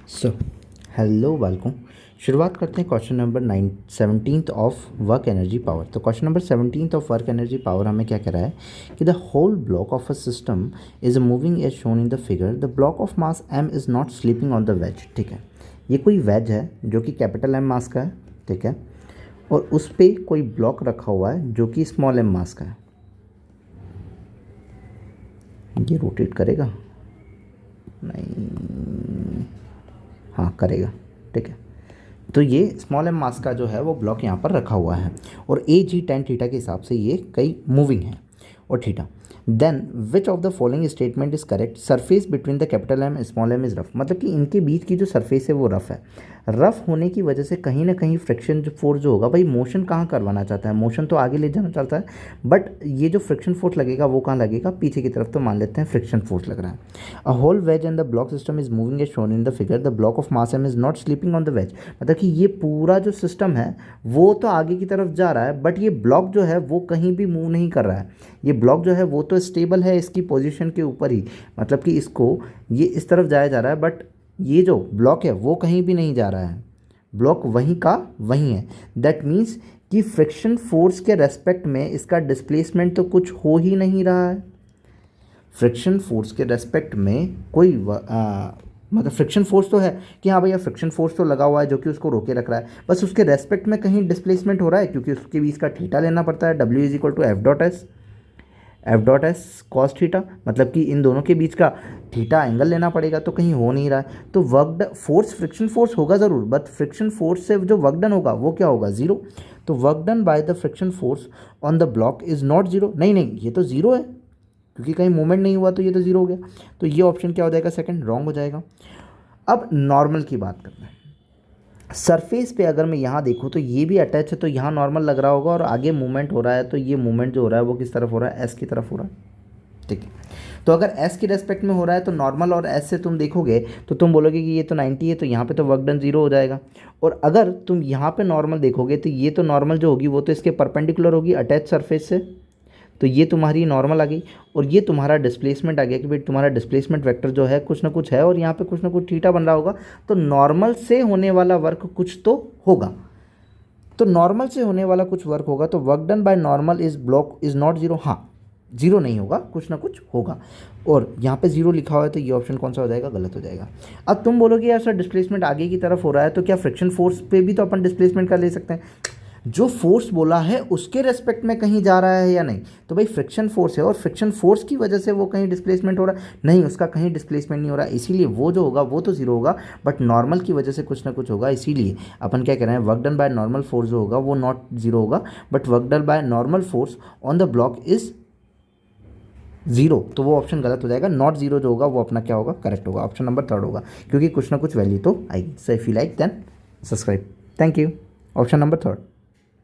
So hello बालकों, शुरुआत करते हैं question number 17th of work energy power. तो question number 17th of work energy power हमें क्या कह रहा है कि the whole block of a system is moving as shown in the figure. The block of mass m is not sleeping on the wedge. ठीक है, ये कोई वेज है जो कि कैपिटल M मास का है। ठीक है, और उस पर कोई ब्लॉक रखा हुआ है जो कि स्मॉल m मास का है। ये रोटेट करेगा? नहीं, हाँ करेगा। ठीक है, तो ये स्मॉल m मास का जो है वो ब्लॉक यहाँ पर रखा हुआ है और ए जी टेन थीटा के हिसाब से ये कई मूविंग है और theta. Then which of the following statement is correct? Surface between the capital M small m is rough. मतलब कि इनके बीच की जो सरफेस है वो रफ है। रफ होने की वजह से कहीं ना कहीं फ्रिक्शन जो फोर्स जो होगा, भाई मोशन कहाँ करवाना चाहता है? मोशन तो आगे ले जाना चाहता है, बट ये जो फ्रिक्शन फोर्स लगेगा वो कहाँ लगेगा? पीछे की तरफ। तो मान लेते हैं फ्रिक्शन फोर्स लग रहा है। A whole wedge and the block system is moving as shown in the figure. The block of mass m is not sleeping on the wedge. मतलब कि ये पूरा जो सिस्टम है वो तो आगे की तरफ जा रहा है, बट ये ब्लॉक जो है वो कहीं भी मूव नहीं कर रहा है। ये ब्लॉक जो है वो तो स्टेबल है इसकी पोजीशन के ऊपर ही। मतलब कि इसको ये इस तरफ जाया जा रहा है, बट ये जो ब्लॉक है वो कहीं भी नहीं जा रहा है। ब्लॉक वहीं का वहीं है। दैट मीन्स कि फ्रिक्शन फोर्स के रेस्पेक्ट में इसका डिस्प्लेसमेंट तो कुछ हो ही नहीं रहा है। फ्रिक्शन फोर्स के रेस्पेक्ट में कोई मतलब फ्रिक्शन फोर्स तो है कि हाँ भैया फ्रिक्शन फोर्स तो लगा हुआ है जो कि उसको रोके रख रहा है, बस उसके रेस्पेक्ट में कहीं डिस्प्लेसमेंट हो रहा है, क्योंकि उसके बीच का थीटा लेना पड़ता है। W is equal to f dot s cos theta. मतलब कि इन दोनों के बीच का थीटा एंगल लेना पड़ेगा, तो कहीं हो नहीं रहा है। तो वर्क फोर्स फ्रिक्शन फोर्स होगा ज़रूर, बट फ्रिक्शन फोर्स से जो वर्क डन होगा वो क्या होगा? ज़ीरो। तो work done by the friction force on the block is not zero. नहीं, ये तो ज़ीरो है क्योंकि कहीं मूवमेंट नहीं हुआ, तो ये तो ज़ीरो हो गया। तो ये ऑप्शन क्या हो जाएगा? सेकंड रॉन्ग हो जाएगा। अब नॉर्मल की बात करते हैं। सरफेस पे अगर मैं यहाँ देखूँ तो ये भी अटैच है, तो यहाँ नॉर्मल लग रहा होगा और आगे मूवमेंट हो रहा है, तो ये मूवमेंट जो हो रहा है वो किस तरफ हो रहा है? एस की तरफ हो रहा है। ठीक है, तो अगर एस की रेस्पेक्ट में हो रहा है तो नॉर्मल और एस से तुम देखोगे तो तुम बोलोगे कि ये तो 90 है, तो यहाँ पे तो वर्क डन जीरो हो जाएगा। और अगर तुम यहाँ पे नॉर्मल देखोगे तो ये तो नॉर्मल जो होगी वो तो इसके परपेंडिकुलर होगी अटैच सरफेस से, तो ये तुम्हारी नॉर्मल आ गई। और ये तुम्हारा डिस्प्लेसमेंट आ गया कि भाई तुम्हारा डिस्प्लेसमेंट वेक्टर जो है कुछ ना कुछ है और यहाँ पे कुछ ना कुछ थीटा बन रहा होगा, तो नॉर्मल से होने वाला वर्क कुछ तो होगा। तो नॉर्मल से होने वाला कुछ वर्क होगा, तो work done by normal is block is not zero. हाँ, जीरो नहीं होगा, कुछ ना कुछ होगा। और यहाँ पे जीरो लिखा हुआ है, तो ये ऑप्शन कौन सा हो जाएगा? गलत हो जाएगा। अब तुम बोलोगे यार सर डिस्प्लेसमेंट आगे की तरफ हो रहा है, तो क्या फ्रिक्शन फोर्स पे भी तो अपन डिस्प्लेसमेंट कर ले सकते हैं? जो फोर्स बोला है उसके रेस्पेक्ट में कहीं जा रहा है या नहीं? तो भाई फ्रिक्शन फोर्स है और फ्रिक्शन फोर्स की वजह से वो कहीं डिस्प्लेसमेंट हो रहा है? नहीं, उसका कहीं डिस्प्लेसमेंट नहीं हो रहा है, इसीलिए वो जो होगा वो तो जीरो होगा, बट नॉर्मल की वजह से कुछ ना कुछ होगा। इसीलिए अपन क्या कह रहे हैं, work done by normal force जो होगा वो नॉट जीरो होगा, but work done by normal force on the block is zero. तो वो ऑप्शन गलत हो जाएगा। नॉट जीरो जो होगा वो अपना क्या होगा? करेक्ट होगा। ऑप्शन नंबर थर्ड होगा, क्योंकि कुछ ना कुछ वैल्यू तो आएगी। So if you like then subscribe. Thank you. Option number third.